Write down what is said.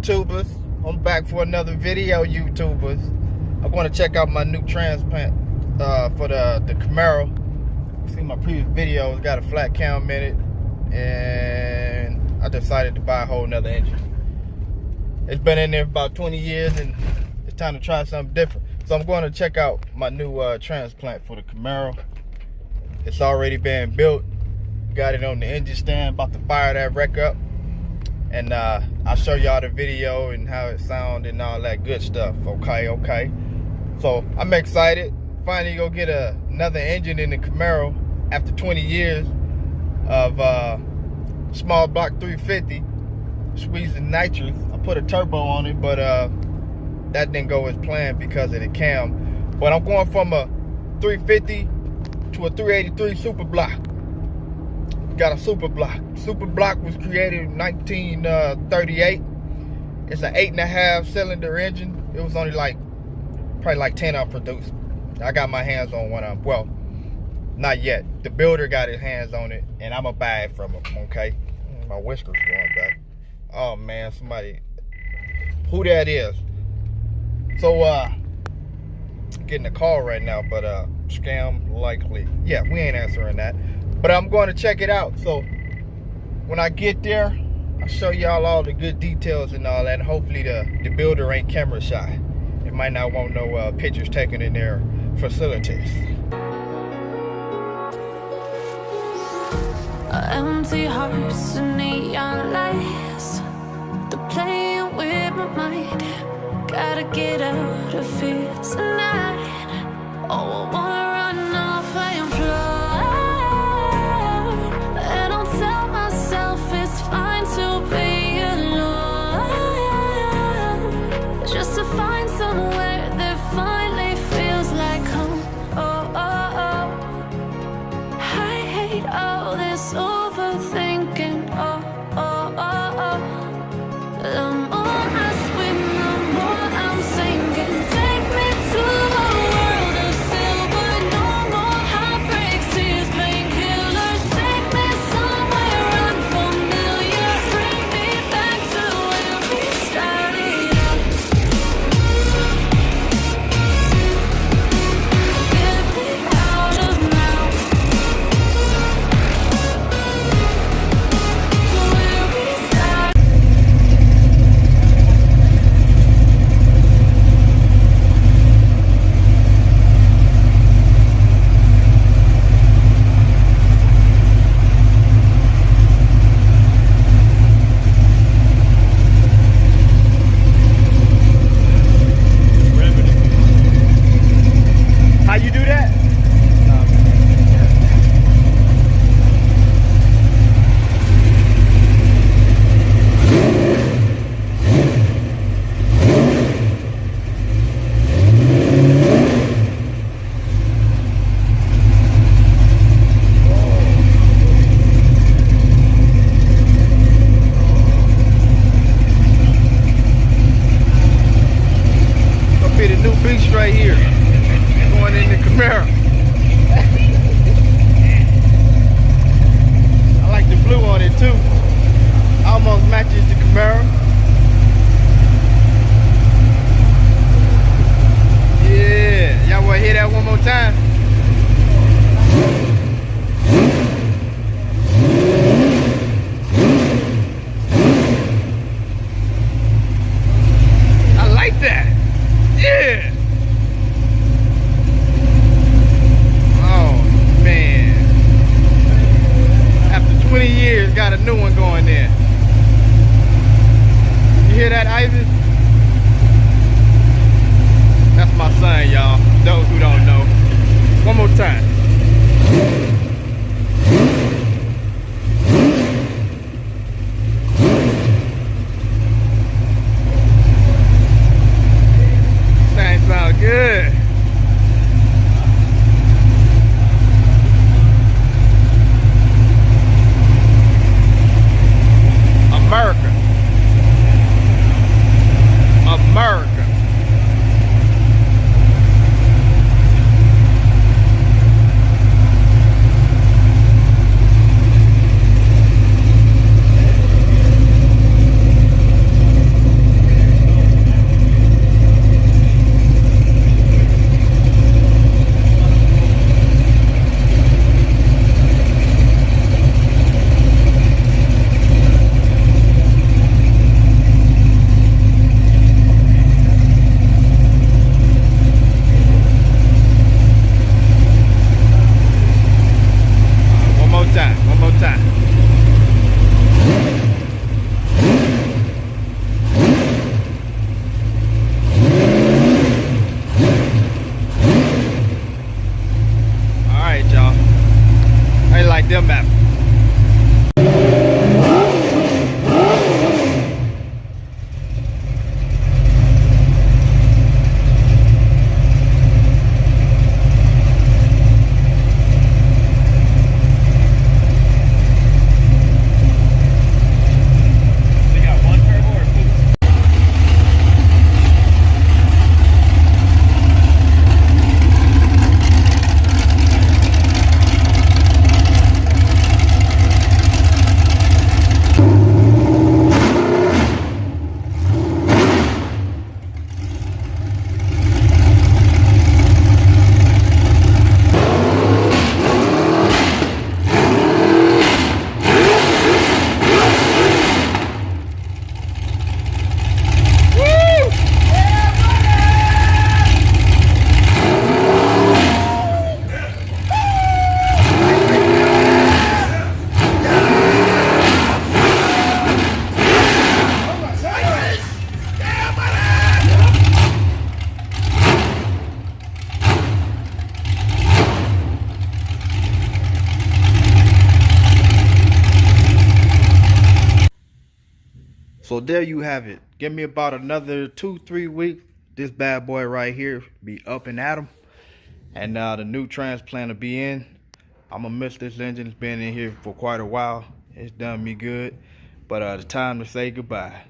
YouTubers? I'm back for another video, YouTubers. I'm going to check out my new transplant for the Camaro. See my previous videos, got a flat cam in it, and I decided to buy a whole nother engine. It's been in there for about 20 years, and it's time to try something different. So I'm going to check out my new transplant for the Camaro. It's already been built. Got it on the engine stand, about to fire that wreck up. And I'll show y'all the video and how it sounds and all that good stuff. Okay. So I'm excited. Finally go get another engine in the Camaro after 20 years of small block 350, squeezing nitrous. I put a turbo on it, but that didn't go as planned because of the cam. But I'm going from a 350 to a 383 super block. Got a super block. Super block was created in 1938. It's an 8.5 cylinder engine. It was only probably like 10 of them produced. I got my hands on one of them. Well, not yet. The builder got his hands on it, and I'm gonna buy it from him. Okay. My whiskers going back. Oh man, somebody. Who that is? So getting a call right now, but scam likely. Yeah, we ain't answering that. But I'm going to check it out. So when I get there, I'll show y'all all the good details and all that. And hopefully the builder ain't camera shy. It might not want no pictures taken in their facilities. Empty hearts and neon lights, they're playing with my mind. Gotta get out of here tonight. Oh, I wanna run off and fly. Right here, going in the Camaro. I like the blue on it too. Almost matches the Camaro. Yeah, y'all want to hear that one more time? I like that. Yeah. After 20 years, got a new one going there. You hear that, Ivan? That's my son, y'all. Those who don't know. One more time. Sounds good. America. So there you have it. Give me about another 2-3 weeks. This bad boy right here be up and at 'em, and the new transplant will be in. I'm gonna miss this engine. It's been in here for quite a while. It's done me good, but it's time to say goodbye.